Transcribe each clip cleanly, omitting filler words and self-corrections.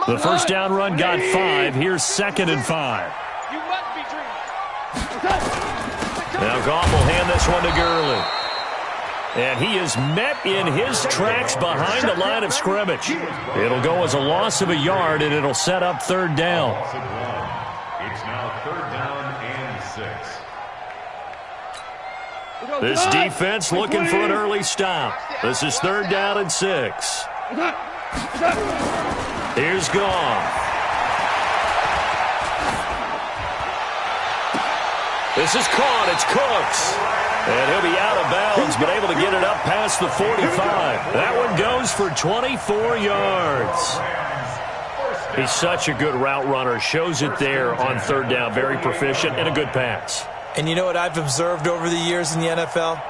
The first down run got 5. Here's 2nd and 5. Now Goff will hand this one to Gurley. And he is met in his tracks behind the line of scrimmage. It'll go as a loss of a yard, and it'll set up 3rd down. It's now 3rd down and 6. This defense looking for an early stop. This is 3rd down and 6. Here's Goff. This is caught. It's Cooks. And he'll be out of bounds, but able to get it up past the 45. That one goes for 24 yards. He's such a good route runner. Shows it there on 3rd down. Very proficient and a good pass. And you know what I've observed over the years in the NFL?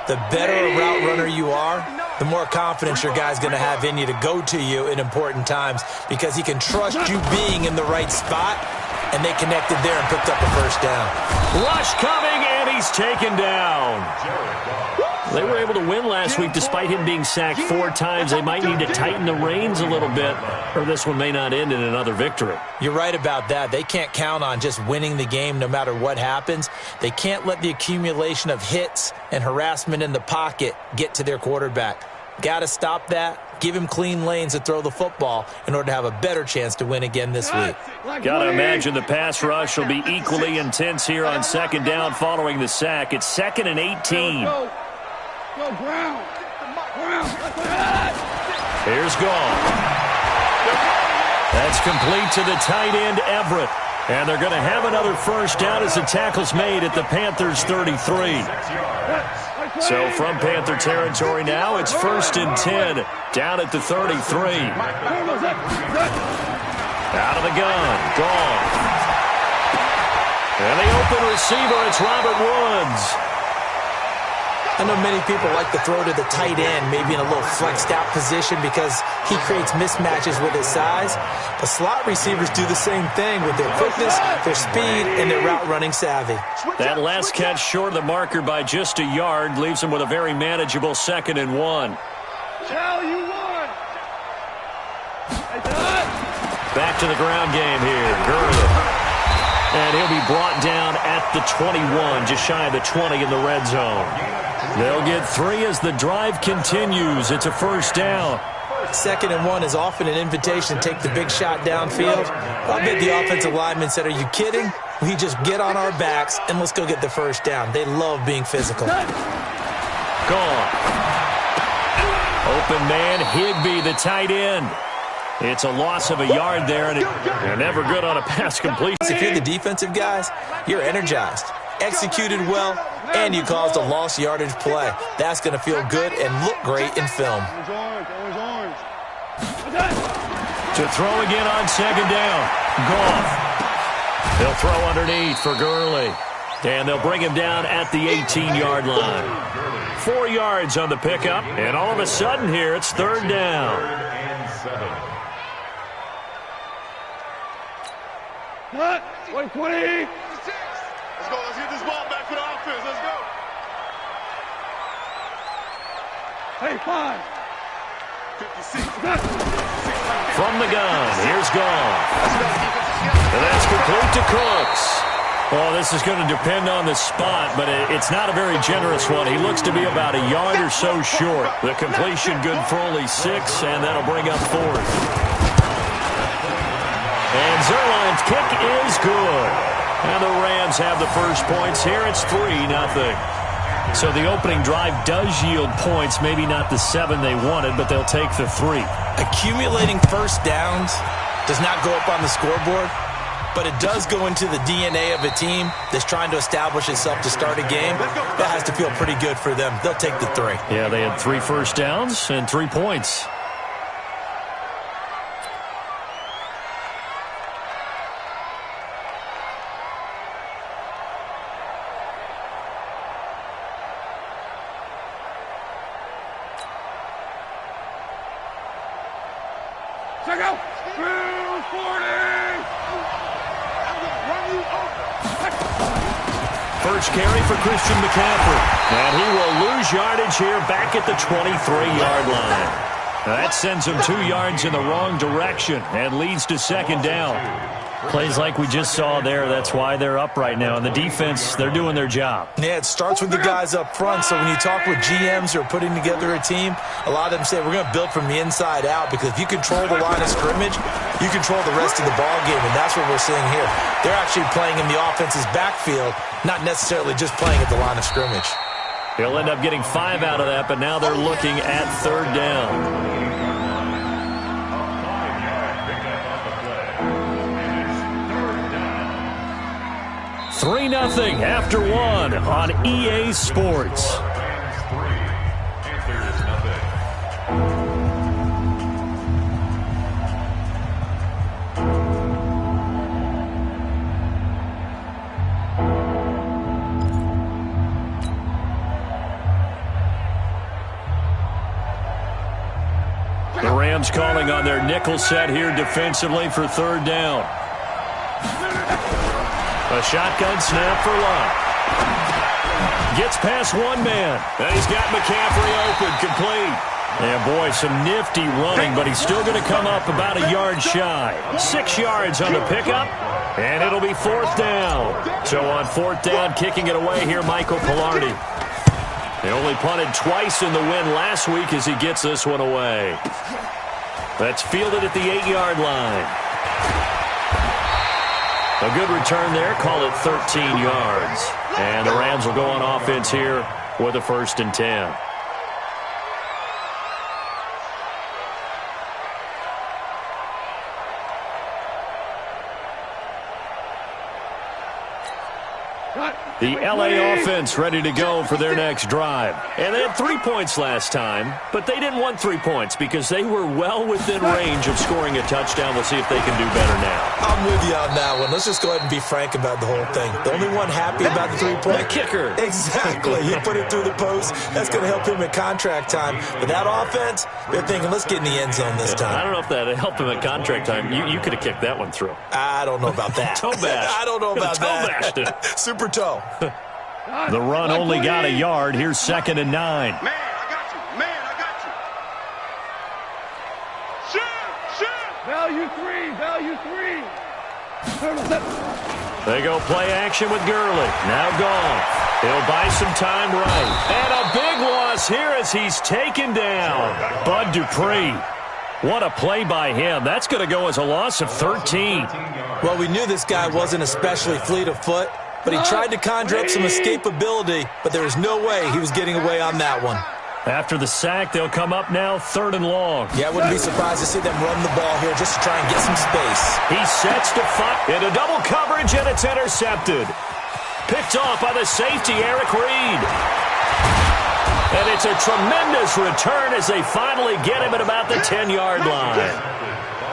The better a route runner you are, the more confidence your guy's going to have in you to go to you in important times because he can trust you being in the right spot, and they connected there and picked up a 1st down. Rush coming, and he's taken down. They were able to win last week despite him being sacked 4 times. They might need to tighten the reins a little bit, or this one may not end in another victory. You're right about that. They can't count on just winning the game no matter what happens. They can't let the accumulation of hits and harassment in the pocket get to their quarterback. Got to stop that. Give him clean lanes to throw the football in order to have a better chance to win again this week. Got to imagine the pass rush will be equally intense here on 2nd down following the sack. It's 2nd and 18. Here's Goff. That's complete to the tight end, Everett. And they're going to have another 1st down as the tackle's made at the Panthers' 33. So from Panther territory now, it's 1st and 10 down at the 33. Out of the gun, Goff. And the open receiver, it's Robert Woods. I know many people like to throw to the tight end, maybe in a little flexed out position because he creates mismatches with his size. The slot receivers do the same thing with their quickness, their speed, and their route running savvy. That last catch short of the marker by just a yard leaves him with a very manageable 2nd and 1. Back to the ground game here. Gurley. And he'll be brought down at the 21, just shy of the 20 in the red zone. They'll get 3 as the drive continues. It's a 1st down. 2nd and 1 is often an invitation to take the big shot downfield. I bet the offensive lineman said, are you kidding? We just get on our backs and let's go get the 1st down. They love being physical. Gone. Open man, Higbee, the tight end. It's a loss of a yard there, and they're never good on a pass completion. If you're the defensive guys, you're energized, executed well, and you caused a lost yardage play. That's going to feel good and look great in film. To throw again on 2nd down. Goff. They'll throw underneath for Gurley. And they'll bring him down at the 18-yard line. 4 yards on the pickup, and all of a sudden here it's 3rd down. What? 20. Let's go. Let's get this ball back for the offense. Let's go. Hey, 5. 56. From the gun, here's Goff. And that's complete to Cooks. Well, this is going to depend on the spot, but it's not a very generous one. He looks to be about a yard or so short. The completion good for only 6, and that'll bring up 4th. And Zerline's kick is good. And the Rams have the first points here. It's 3-0. So the opening drive does yield points, maybe not the 7 they wanted, but they'll take the 3. Accumulating 1st downs does not go up on the scoreboard, but it does go into the DNA of a team that's trying to establish itself to start a game. That has to feel pretty good for them. They'll take the 3. Yeah, they had 3 first downs and 3 points. Check out. 240. First carry for Christian McCaffrey. And he will lose yardage here back at the 23-yard line. That sends them 2 yards in the wrong direction and leads to second down. Plays like we just saw there. That's why they're up right now. And the defense, they're doing their job. Yeah, it starts with the guys up front. So when you talk with GMs who are putting together a team, a lot of them say we're going to build from the inside out, because if you control the line of scrimmage, you control the rest of the ball game, and that's what we're seeing here. They're actually playing in the offense's backfield, not necessarily just playing at the line of scrimmage. He'll end up getting 5 out of that, but now they're looking at third down. 3-0 after 1 on EA Sports. The Rams calling on their nickel set here defensively for third down. A shotgun snap for Love. Gets past one man. And he's got McCaffrey open, complete. And boy, some nifty running, but he's still going to come up about a yard shy. 6 yards on the pickup, and it'll be fourth down. So on fourth down, kicking it away here, Michael Pilardi. They only punted twice in the win last week as he gets this one away. That's fielded at the 8-yard line. A good return there, call it 13 yards. And the Rams will go on offense here with a 1st and 10. The LA offense ready to go for their next drive. And they had 3 points last time, but they didn't want 3 points because they were well within range of scoring a touchdown. We'll see if they can do better now. I'm with you on that one. Let's just go ahead and be frank about the whole thing. The only one happy about the 3-point? The kicker. Exactly. He put it through the post. That's going to help him at contract time. But that offense, they're thinking, let's get in the end zone this time. I don't know if that helped him at contract time. You could have kicked that one through. I don't know about that. Toe bash. I don't know about that. Toe bashed it. Super toe. The run only got a yard. Here's 2nd and 9. Man, I got you. Man, I got you. Shoot. Value 3. Value 3. They go play action with Gurley. Now gone. He'll buy some time right. And a big loss here as he's taken down. Bud Dupree. What a play by him. That's going to go as a loss of 13. Well, we knew this guy wasn't especially fleet of foot, but he tried to conjure up some escapability, but there was no way he was getting away on that one. After the sack, they'll come up now 3rd and long. Yeah, I wouldn't be surprised to see them run the ball here just to try and get some space. He sets to fight into double coverage, and it's intercepted. Picked off by the safety, Eric Reed. And it's a tremendous return as they finally get him at about the 10-yard line.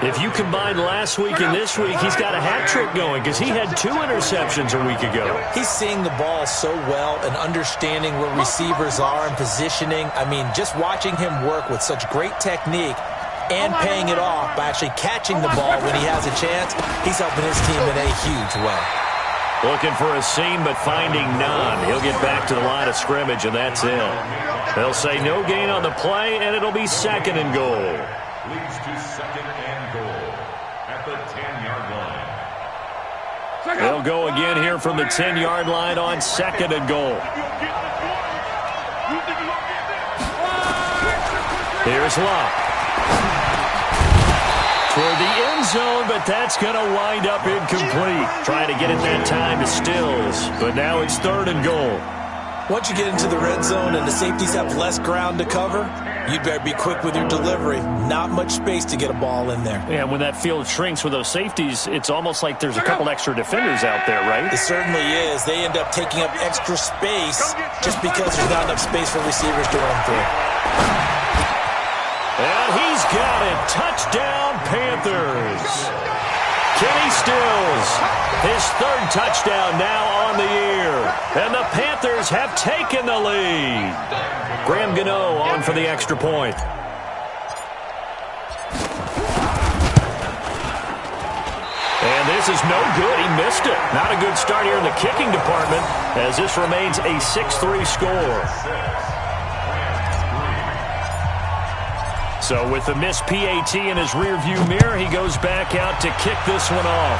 If you combine last week and this week, he's got a hat trick going because he had 2 interceptions a week ago. He's seeing the ball so well and understanding where receivers are and positioning. I mean, just watching him work with such great technique and paying it off by actually catching the ball when he has a chance, he's helping his team in a huge way. Looking for a seam, but finding none. He'll get back to the line of scrimmage, and that's it. They'll say no gain on the play, and it'll be 2nd and goal. Leads to 2nd and goal at the 10-yard line. They'll go again here from the 10-yard line on 2nd and goal. Here's Locke. Toward the end zone, but that's going to wind up incomplete. Trying to get it that time to Stills, but now it's 3rd and goal. Once you get into the red zone and the safeties have less ground to cover, you'd better be quick with your delivery. Not much space to get a ball in there. Yeah, when that field shrinks with those safeties, it's almost like there's a couple extra defenders out there, right? It certainly is. They end up taking up extra space just because there's not enough space for receivers to run through. And he's got it. Touchdown, Panthers. Kenny Stills, his 3rd touchdown now on the year. And the Panthers have taken the lead. Graham Gano on for the extra point. And this is no good. He missed it. Not a good start here in the kicking department as this remains a 6-3 score. So with the missed PAT in his rearview mirror, he goes back out to kick this one off.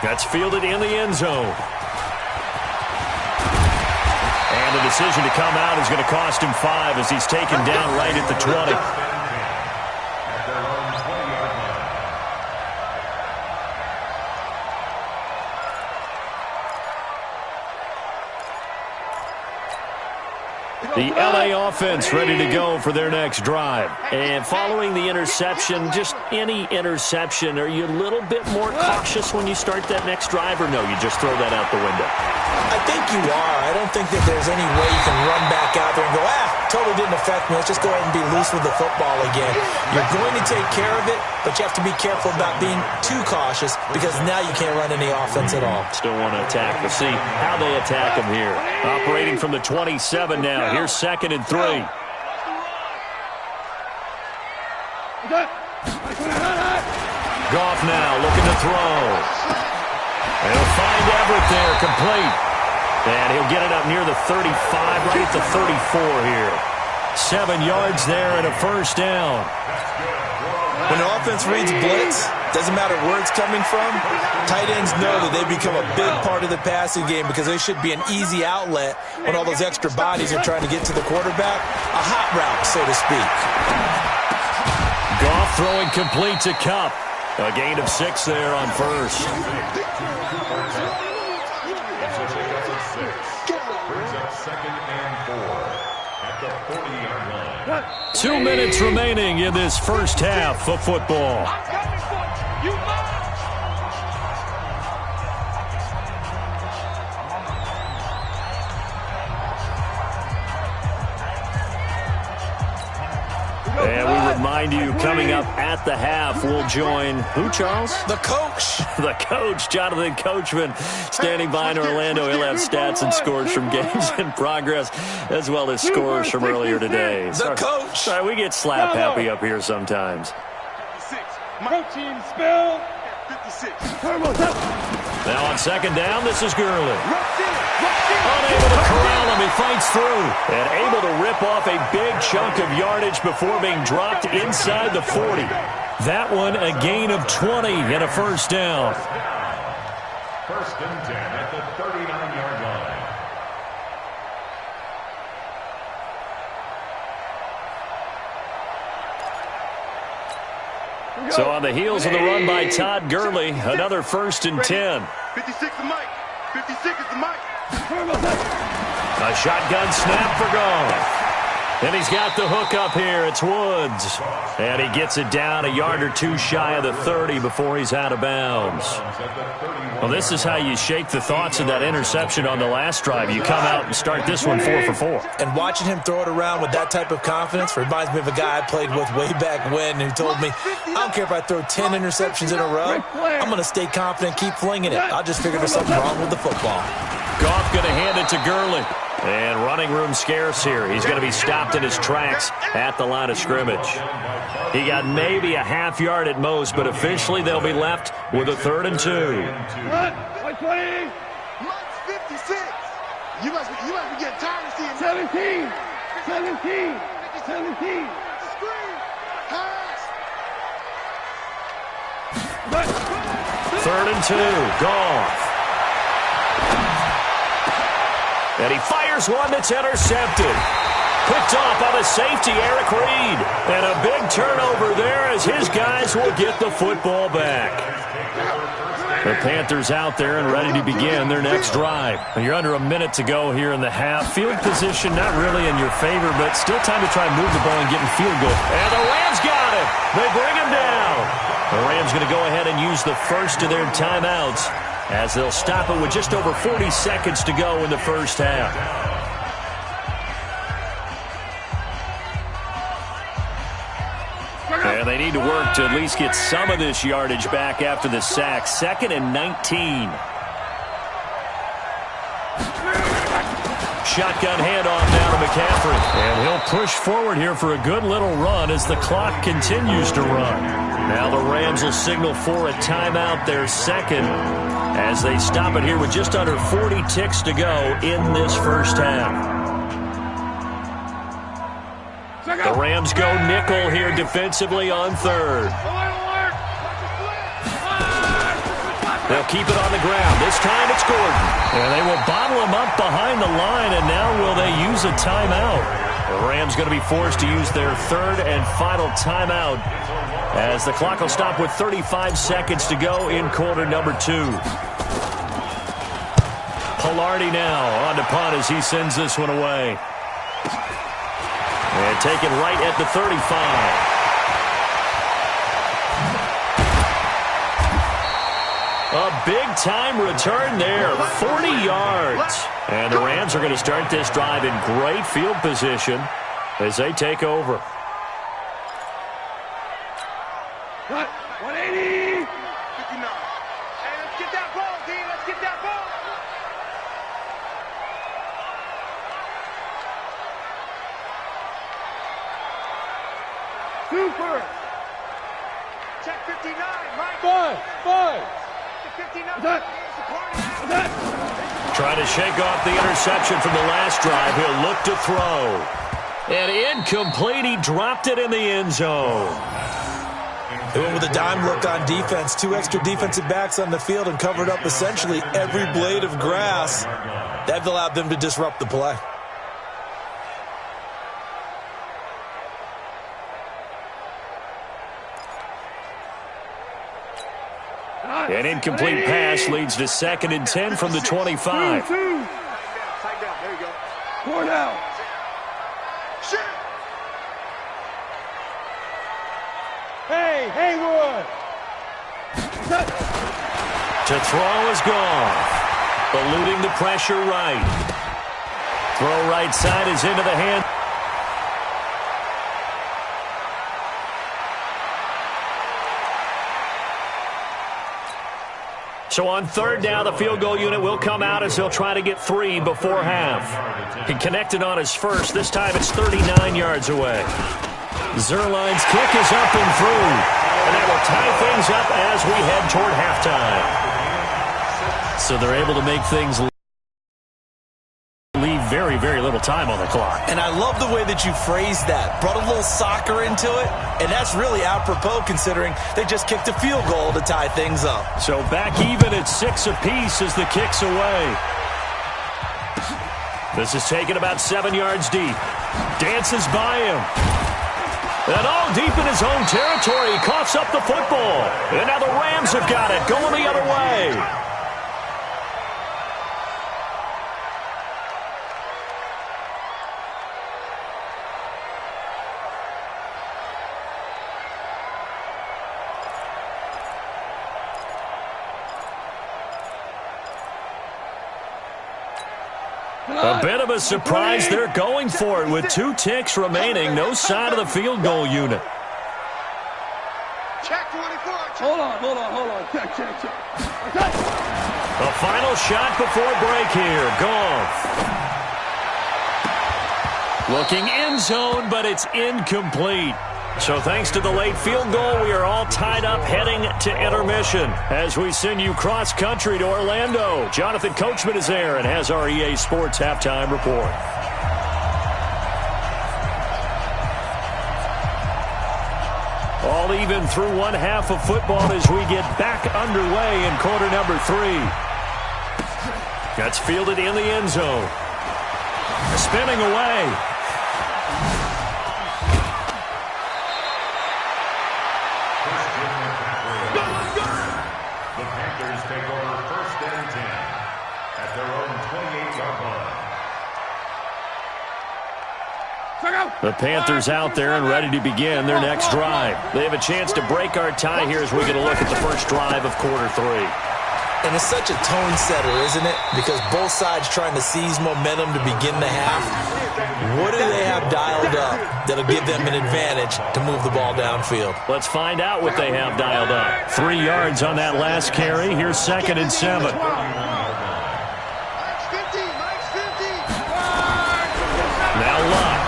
That's fielded in the end zone. And the decision to come out is going to cost him 5 as he's taken down right at the 20. The LA offense ready to go for their next drive. And following the interception, just any interception, are you a little bit more cautious when you start that next drive, or no, you just throw that out the window? I think you are. I don't think that there's any way you can run back out there and go, totally didn't affect me. Let's just go ahead and be loose with the football again. You're going to take care of it, but you have to be careful about being too cautious because now you can't run any offense at all. Still want to attack. We'll see how they attack him here. Operating from the 27 now. Here's 2nd and 3. Goff now looking to throw. And he'll find Everett there, complete. And he'll get it up near the 35, right at the 34 here. 7 yards there and a first down. When the offense reads blitz, doesn't matter where it's coming from, tight ends know that they become a big part of the passing game because they should be an easy outlet when all those extra bodies are trying to get to the quarterback. A hot route, so to speak. Goff throwing complete to Kupp. A gain of 6 there on first. Brings up 2nd and 4 at the 40-yard line. 2 minutes remaining in this first half of football. And we remind you, coming up at the half, we'll join who, Charles? The coach. The coach, Jonathan Coachman, standing by in Orlando. He'll have stats and scores from games in progress, as well as scores from earlier today. The coach. Sorry, we get slap happy up here sometimes. 56. Protein spill. 56. Now on 2nd down, this is Gurley. Unable to corral him, he fights through. And able to rip off a big chunk of yardage before being dropped inside the 40. That one a gain of 20 and a first down. 1st and 10 at the 39-yard line. So on the heels of the run by Todd Gurley, another 1st and 10. 56 is Mike. 56 is the Mike. A shotgun snap for Goff. And he's got the hook up here. It's Woods. And he gets it down a yard or 2 shy of the 30 before he's out of bounds. Well, this is how you shake the thoughts of that interception on the last drive. You come out and start this one 4 for 4. And watching him throw it around with that type of confidence reminds me of a guy I played with way back when who told me, I don't care if I throw 10 interceptions in a row. I'm going to stay confident, keep flinging it. I just figured there's something wrong with the football. Goff going to hand it to Gurley. And running room scarce here. He's going to be stopped in his tracks at the line of scrimmage. He got maybe a half yard at most, but officially they'll be left with a 3rd and 2. Mike's 56. You must be getting tired of seeing 17. 17. 17. Screen. Pass. 3rd and 2. Goff. And he fires one that's intercepted. Picked off by the safety, Eric Reed. And a big turnover there as his guys will get the football back. The Panthers out there and ready to begin their next drive. You're under a minute to go here in the half. Field position not really in your favor, but still time to try and move the ball and get in field goal. And the Rams got him. They bring him down. The Rams going to go ahead and use the first of their timeouts, as they'll stop it with just over 40 seconds to go in the first half. And they need to work to at least get some of this yardage back after the sack. 2nd and 19. Shotgun handoff now to McCaffrey. And he'll push forward here for a good little run as the clock continues to run. Now the Rams will signal for a timeout, their second, as they stop it here with just under 40 ticks to go in this first half. The Rams go nickel here defensively on third. They'll keep it on the ground. This time it's Gordon. And they will bottle him up behind the line, and now will they use a timeout? The Rams going to be forced to use their third and final timeout as the clock will stop with 35 seconds to go in quarter number 2. Pilardi now on to punt as he sends this one away. And taken right at the 35. A big-time return there, 40 yards. And the Rams are going to start this drive in great field position as they take over. 180. 59. Hey, let's get that ball, D. Let's get that ball. Super. Check 59, right? Five. 59. That. Trying to shake off the interception from the last drive. He'll look to throw. And incomplete. He dropped it in the end zone. They went with a dime look on defense. 2 extra defensive backs on the field and covered up essentially every blade of grass. That allowed them to disrupt the play. An incomplete pass leads to 2nd and 10 from the 25. Two. Tight down. There you go. 4 down. Shit. Hey, Haywood. To throw is gone. Eluding the pressure right. Throw right side is into the hand. So on third down, the field goal unit will come out as they'll try to get 3 before half. He connected on his first. This time it's 39 yards away. Zerline's kick is up and through. And that will tie things up as we head toward halftime. So they're able to make things leave very, very little time on the clock. And I love the way that you phrased that. Brought a little soccer into it, and that's really apropos considering they just kicked a field goal to tie things up. So back even at 6 apiece as the kick's away. This is taken about 7 yards deep. Dances by him. And all deep in his own territory. He coughs up the football. And now the Rams have got it, going the other way. A bit of a surprise. They're going for it with 2 ticks remaining. No sign of the field goal unit. Check 24. Hold on. Check. A final shot before break here. Goff. Looking end zone, but it's incomplete. So thanks to the late field goal, we are all tied up heading to intermission as we send you cross-country to Orlando. Jonathan Coachman is there and has our EA Sports halftime report. All even through one half of football as we get back underway in quarter number 3. That's fielded in the end zone. Spinning away. The Panthers take over 1st and 10 at their own 28-yard line. The Panthers out there and ready to begin their next drive. They have a chance to break our tie here as we get a look at the first drive of quarter 3. And it's such a tone setter, isn't it? Because both sides trying to seize momentum to begin the half. What do they have dialed up that'll give them an advantage to move the ball downfield? Let's find out what they have dialed up. 3 yards on that last carry. Here's 2nd and 7. Mike's 50. Mike's 50. Now Luck.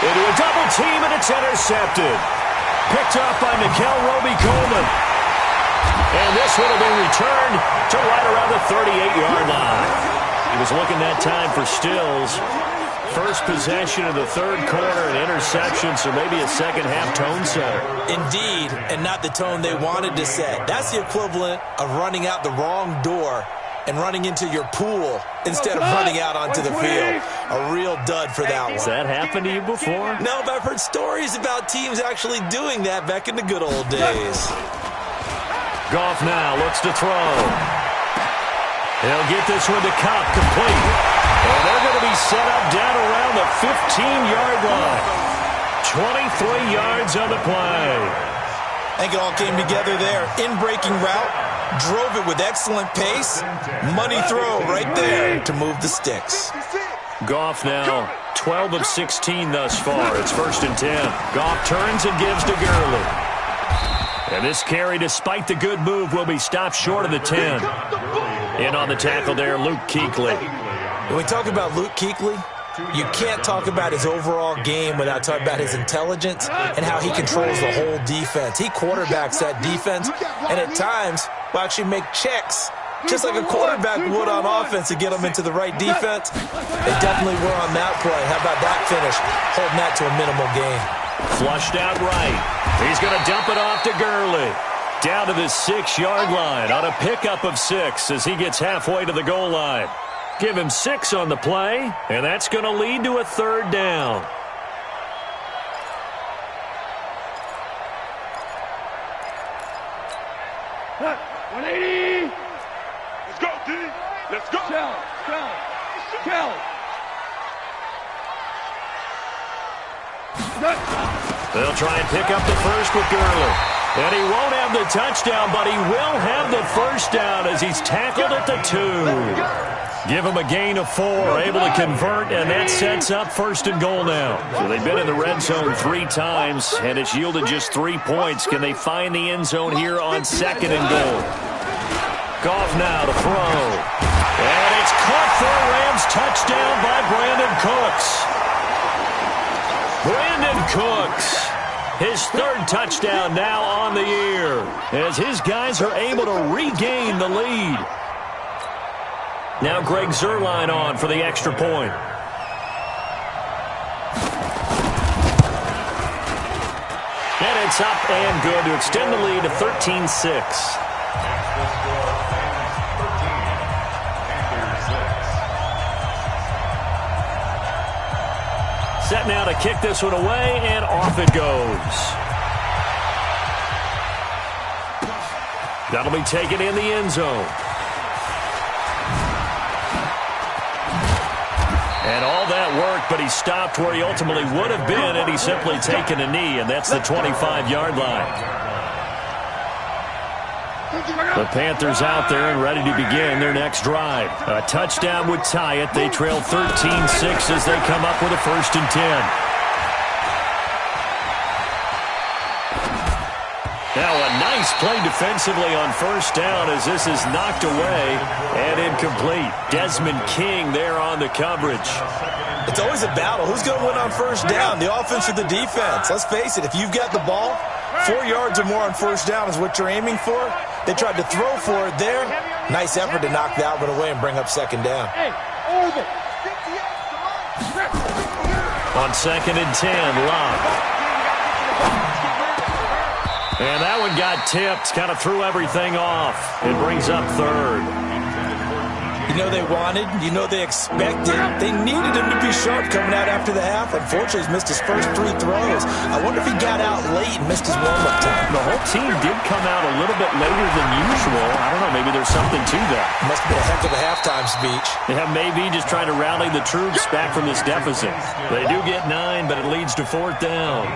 Into a double team, and it's intercepted. Picked up by Nickel Roby-Coleman. And this one will be returned to right around the 38-yard line. He was looking that time for Stills. First possession of the third quarter, an interception, so maybe a second-half tone setter. Indeed, and not the tone they wanted to set. That's the equivalent of running out the wrong door and running into your pool instead of running out onto the field. A real dud for that one. Has that happened to you before? No, but I've heard stories about teams actually doing that back in the good old days. Goff now looks to throw. He'll get this one to Cobb, complete. And they're going to be set up down around the 15-yard line. 23 yards on the play. I think it all came together there. In-breaking route, drove it with excellent pace. Money throw right there to move the sticks. Goff now 12 of 16 thus far. It's 1st and 10. Goff turns and gives to Gurley. And this carry, despite the good move, will be stopped short of the 10. In on the tackle there, Luke Kuechly. When we talk about Luke Kuechly, you can't talk about his overall game without talking about his intelligence and how he controls the whole defense. He quarterbacks that defense, and at times will actually make checks, just like a quarterback would on offense to get them into the right defense. They definitely were on that play. How about that finish, holding that to a minimal gain. Flushed out right. He's going to dump it off to Gurley. Down to the 6-yard line on a pickup of 6 as he gets halfway to the goal line. Give him 6 on the play, and that's going to lead to a 3rd down. Cut. 180. Let's go, D. Let's go. Count. They'll try and pick up the first with Gurley. And he won't have the touchdown, but he will have the first down as he's tackled at the 2. Give him a gain of 4, able to convert, and that sets up 1st and goal now. So they've been in the red zone 3 times, and it's yielded just 3 points. Can they find the end zone here on 2nd and goal? Goff now to throw. And it's caught for a Rams touchdown by Brandon Cooks. Brandon Cooks, his 3rd touchdown now on the year, as his guys are able to regain the lead. Now Greg Zuerlein on for the extra point. And it's up and good to extend the lead to 13-6. Set now to kick this one away, and off it goes. That'll be taken in the end zone. And all that worked, but he stopped where he ultimately would have been, and he's simply taken a knee, and that's the 25-yard line. The Panthers out there and ready to begin their next drive. A touchdown would tie it. They trail 13-6 as they come up with a 1st and 10. Now a nice play defensively on 1st down as this is knocked away and incomplete. Desmond King there on the coverage. It's always a battle. Who's going to win on 1st down, the offense or the defense? Let's face it, if you've got the ball, 4 yards or more on 1st down is what you're aiming for. They tried to throw for it there. Nice effort to knock that one away and bring up 2nd down. On 2nd and 10, Love. And that one got tipped, kind of threw everything off. It brings up 3rd. You know they wanted, you know they expected. They needed him to be sharp coming out after the half. Unfortunately, he's missed his first 3 throws. I wonder if he got out late and missed his warm-up time. The whole team did come out a little bit later than usual. I don't know, maybe there's something to that. Must have been a heck of a halftime speech. Yeah, maybe just trying to rally the troops back from this deficit. They do get 9, but it leads to 4th down.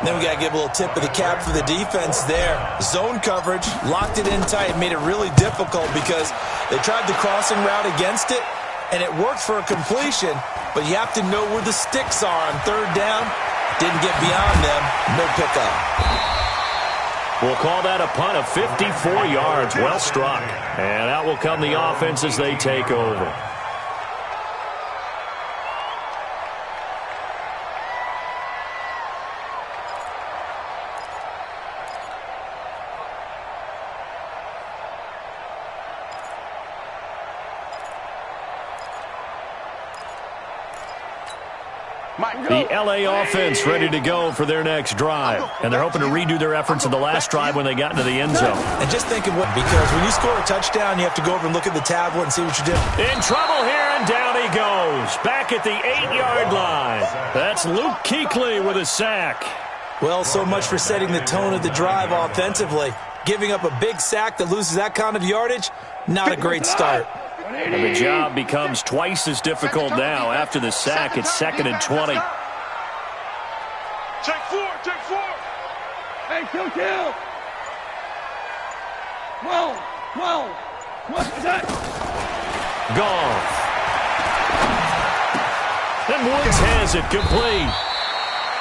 Then we got to give a little tip of the cap for the defense there. Zone coverage, locked it in tight, made it really difficult because they tried the crossing route against it, and it worked for a completion, but you have to know where the sticks are on 3rd down. Didn't get beyond them. No pickup. We'll call that a punt of 54 yards. Well struck. And out will come the offense as they take over. The LA offense ready to go for their next drive. And they're hoping to redo their efforts in the last drive when they got into the end zone. And just think of what, because when you score a touchdown, you have to go over and look at the tablet and see what you did. In trouble here, and down he goes. Back at the 8-yard line. That's Luke Kuechly with a sack. Well, so much for setting the tone of the drive offensively. Giving up a big sack that loses that kind of yardage, not a great start. And the job becomes twice as difficult now. After the sack, it's 2nd and 20. Take four. Hey, kill. 12. What is that? Goff. And Woods has it complete.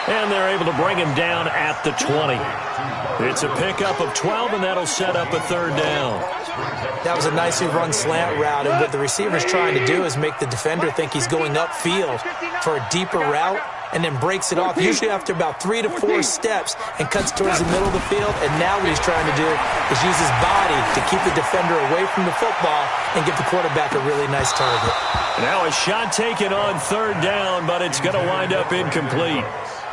And they're able to bring him down at the 20. It's a pickup of 12, and that'll set up a 3rd down. That was a nicely run slant route, and what the receiver's trying to do is make the defender think he's going upfield for a deeper route, and then breaks it off, usually after about 3 to 4 steps, and cuts towards the middle of the field. And now what he's trying to do is use his body to keep the defender away from the football and give the quarterback a really nice target. Now a shot taken on 3rd down, but it's going to wind up incomplete.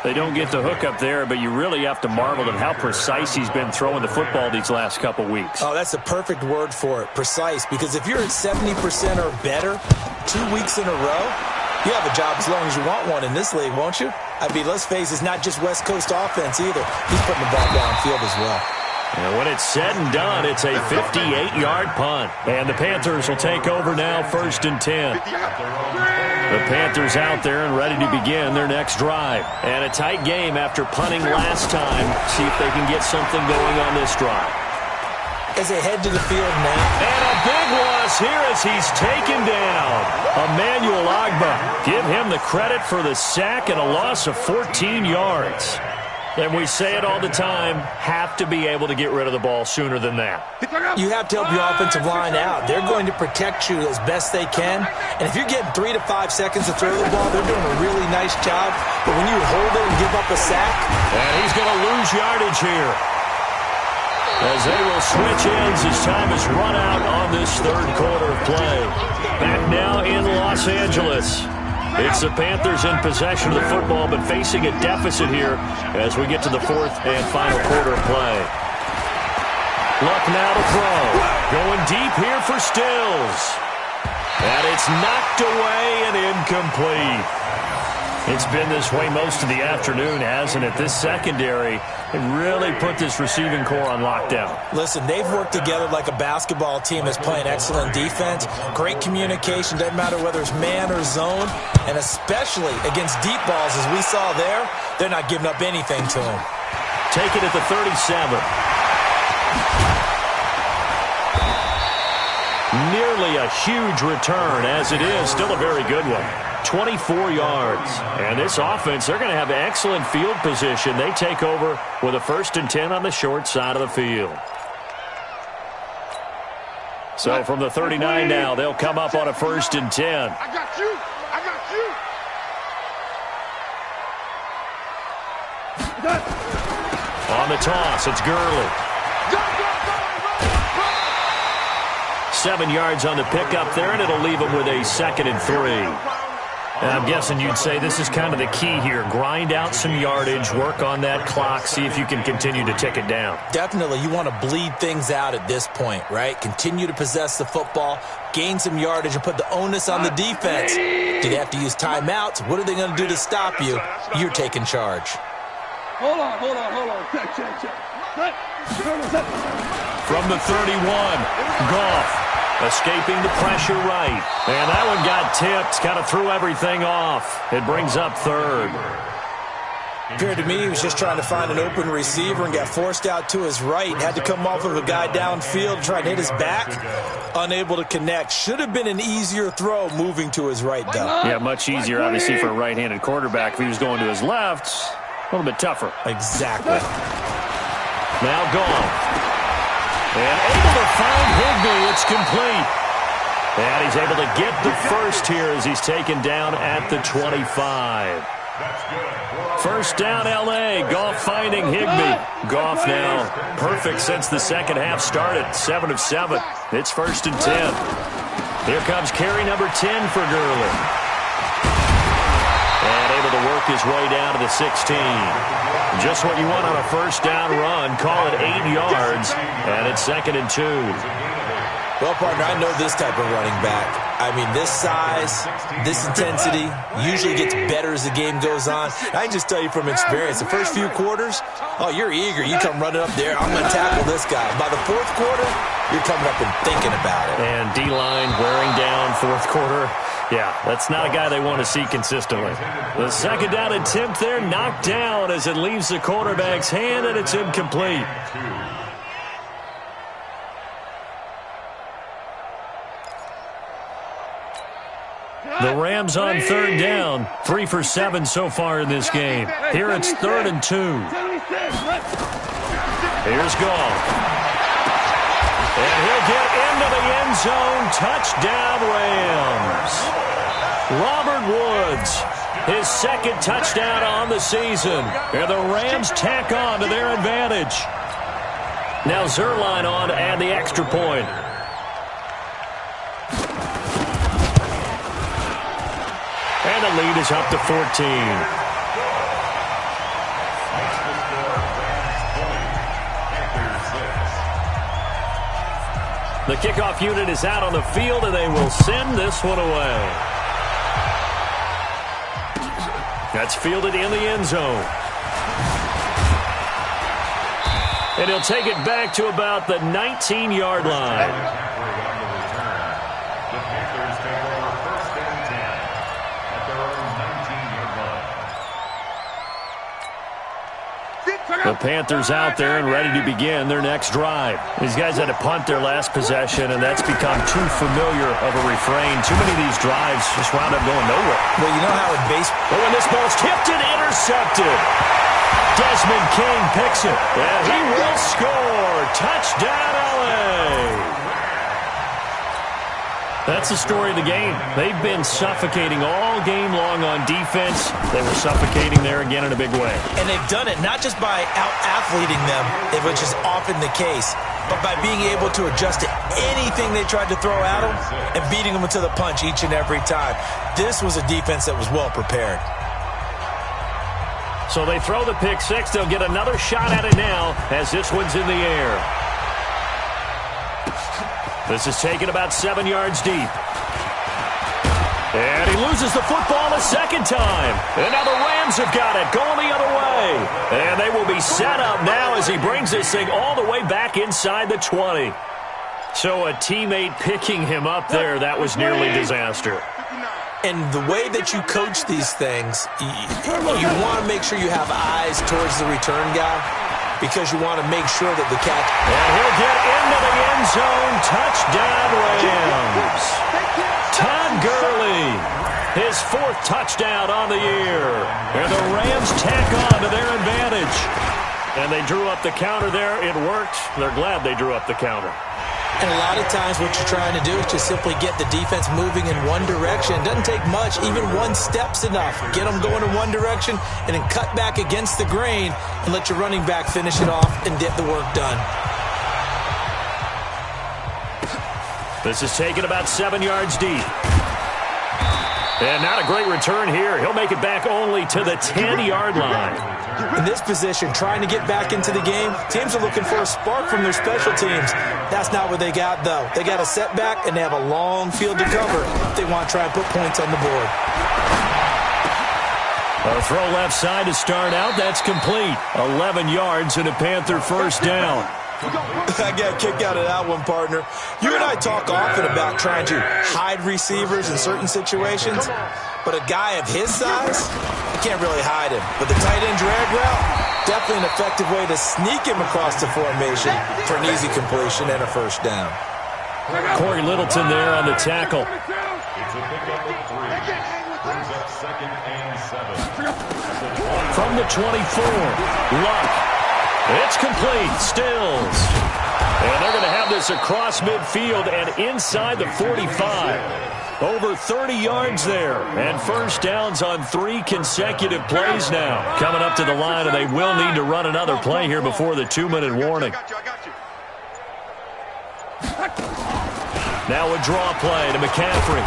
They don't get the hook up there, but you really have to marvel at how precise he's been throwing the football these last couple weeks. Oh, that's the perfect word for it, precise, because if you're at 70% or better 2 weeks in a row, you have a job as long as you want one in this league, won't you? I mean, let's face it, it's not just West Coast offense either. He's putting the ball downfield as well. And when it's said and done, it's a 58-yard punt. And the Panthers will take over now, 1st and 10. The Panthers out there and ready to begin their next drive. And a tight game after punting last time. See if they can get something going on this drive. As they head to the field now. And a big loss here as he's taken down. Emmanuel Ogbah. Give him the credit for the sack and a loss of 14 yards. And we say it all the time, have to be able to get rid of the ball sooner than that. You have to help your offensive line out. They're going to protect you as best they can. And if you're getting 3 to 5 seconds to throw the ball, they're doing a really nice job. But when you hold it and give up a sack. And he's going to lose yardage here. As they will switch ends as time is run out on this 3rd quarter of play. Back now in Los Angeles. It's the Panthers in possession of the football, but facing a deficit here as we get to the 4th and final quarter of play. Luck now to throw. Going deep here for Stills. And it's knocked away and incomplete. It's been this way most of the afternoon, hasn't it? This secondary really put this receiving core on lockdown. Listen, they've worked together like a basketball team that's playing excellent defense. Great communication, doesn't matter whether it's man or zone. And especially against deep balls, as we saw there, they're not giving up anything to them. Take it at the 37. Nearly a huge return, as it is still a very good one. 24 yards. And this offense, they're going to have excellent field position. They take over with a 1st and 10 on the short side of the field. So from the 39 now, they'll come up on a 1st and 10. I got you. On the toss, it's Gurley. 7 yards on the pickup there, and it'll leave them with a 2nd and 3. And I'm guessing you'd say this is kind of the key here. Grind out some yardage, work on that clock, see if you can continue to tick it down. Definitely. You want to bleed things out at this point, right? Continue to possess the football, gain some yardage, and put the onus on the defense. Do they have to use timeouts? What are they going to do to stop you? You're taking charge. Hold on. Check. From the 31, Goff. Escaping the pressure right. And that one got tipped. Kind of threw everything off. It brings up 3rd. Appeared to me he was just trying to find an open receiver and got forced out to his right. Had to come off of a guy downfield, trying to hit his back. Unable to connect. Should have been an easier throw moving to his right, though. Yeah, much easier, obviously, for a right-handed quarterback. If he was going to his left, a little bit tougher. Exactly. Now Goff. And able to find Higbee. It's complete. And he's able to get the first here as he's taken down at the 25. 1st down, L.A. Goff finding Higbee. Goff now perfect since the second half started. 7 of 7. It's 1st and 10. Here comes carry number 10 for Gurley. And able to work his way down to the 16. Just what you want on a first down run. Call it 8 yards. And it's 2nd and 2. Well, partner, I know this type of running back. I mean, this size, this intensity usually gets better as the game goes on. I can just tell you from experience, the first few quarters, oh, you're eager. You come running up there, I'm going to tackle this guy. By the fourth quarter, you're coming up and thinking about it. And D-line wearing down fourth quarter. Yeah, that's not a guy they want to see consistently. The 2nd down attempt there knocked down as it leaves the quarterback's hand, and it's incomplete. The Rams on 3rd down, 3 for 7 so far in this game. Here it's 3rd and 2. Here's Goff. And he'll get into the end zone. Touchdown, Rams. Robert Woods, his 2nd touchdown on the season. And the Rams tack on to their advantage. Now Zerline on to add the extra point. And the lead is up to 14. The kickoff unit is out on the field, and they will send this one away. That's fielded in the end zone. And he'll take it back to about the 19-yard line. The Panthers out there and ready to begin their next drive. These guys had to punt their last possession, and that's become too familiar of a refrain. Too many of these drives just wound up going nowhere. Well, you know how in baseball... But when this ball's tipped and intercepted, Desmond King picks it, and he will score. Touchdown, L.A. That's the story of the game. They've been suffocating all game long on defense. They were suffocating there again in a big way. And they've done it not just by out-athleting them, which is often the case, but by being able to adjust to anything they tried to throw at them and beating them to the punch each and every time. This was a defense that was well prepared. So they throw the pick six. They'll get another shot at it now as this one's in the air. This is taken about 7 yards deep. And he loses the football a second time. And now the Rams have got it, going the other way. And they will be set up now as he brings this thing all the way back inside the 20. So a teammate picking him up there, that was nearly disaster. And the way that you coach these things, you want to make sure you have eyes towards the return guy, because you want to make sure that the catch... And he'll get into the end zone. Touchdown, Rams. Todd Gurley, his 4th touchdown on the year. And the Rams tack on to their advantage. And they drew up the counter there. It worked. They're glad they drew up the counter. And a lot of times what you're trying to do is just simply get the defense moving in one direction. It doesn't take much. Even one step's enough. Get them going in one direction and then cut back against the grain and let your running back finish it off and get the work done. This is taken about 7 yards deep. And not a great return here. He'll make it back only to the 10-yard line. In this position, trying to get back into the game, teams are looking for a spark from their special teams. That's not what they got, though. They got a setback, and they have a long field to cover if they want to try and put points on the board. A throw left side to start out. That's complete. 11 yards and a Panther first down. I got a kick out of that one, partner. You and I talk often about trying to hide receivers in certain situations, but a guy of his size, you can't really hide him. But the tight end drag route, definitely an effective way to sneak him across the formation for an easy completion and a first down. Corey Littleton there on the tackle. It's a pickup of 3. Brings up 2nd and 7. From the 24, Luck. It's complete. Stills. And they're going to have this across midfield and inside the 45. Over 30 yards there. And first downs on 3 consecutive plays now. Coming up to the line, and they will need to run another play here before the 2-minute warning. Now a draw play to McCaffrey.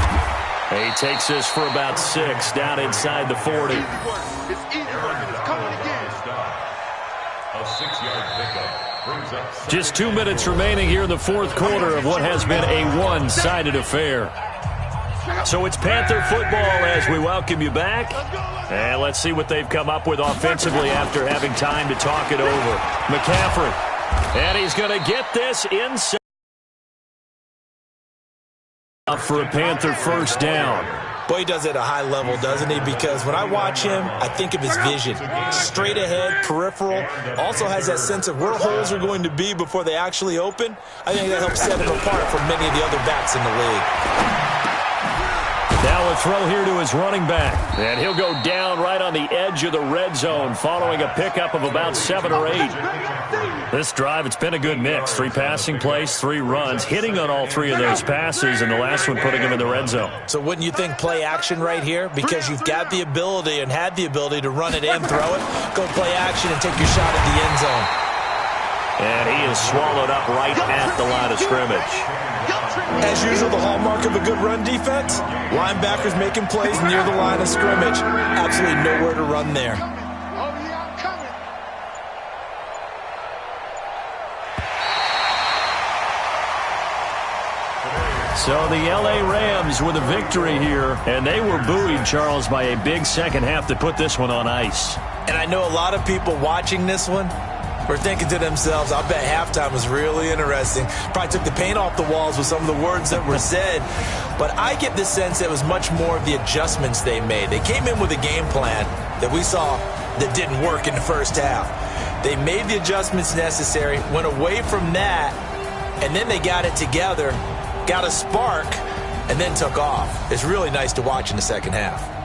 He takes this for about 6 down inside the 40. It's easy work, and it's coming again. A 6-yard pickup brings up Just 2 minutes remaining here in the fourth quarter of what has been a one-sided affair. So it's Panther football as we welcome you back. And let's see what they've come up with offensively after having time to talk it over. McCaffrey. And he's going to get this inside for a Panther first down. Boy, he does it at a high level, doesn't he? Because when I watch him, I think of his vision. Straight ahead, peripheral. Also has that sense of where holes are going to be before they actually open. I think that helps set him apart from many of the other backs in the league. Now a throw here to his running back. And he'll go down right on the edge of the red zone following a pickup of about 7 or 8. This drive, it's been a good mix. 3 passing plays, 3 runs, hitting on all 3 of those passes, and the last one putting him in the red zone. So wouldn't you think play action right here? Because you've got the ability and had the ability to run it and throw it. Go play action and take your shot at the end zone. And he is swallowed up right at the line of scrimmage. As usual, the hallmark of a good run defense, linebackers making plays near the line of scrimmage. Absolutely nowhere to run there. So the L.A. Rams with a victory here, and they were buoyed, Charles, by a big second half to put this one on ice. And I know a lot of people watching this one were thinking to themselves, I bet halftime was really interesting. Probably took the paint off the walls with some of the words that were said. But I get the sense that it was much more of the adjustments they made. They came in with a game plan that we saw that didn't work in the first half. They made the adjustments necessary, went away from that, and then they got it together, got a spark, and then took off. It's really nice to watch in the second half.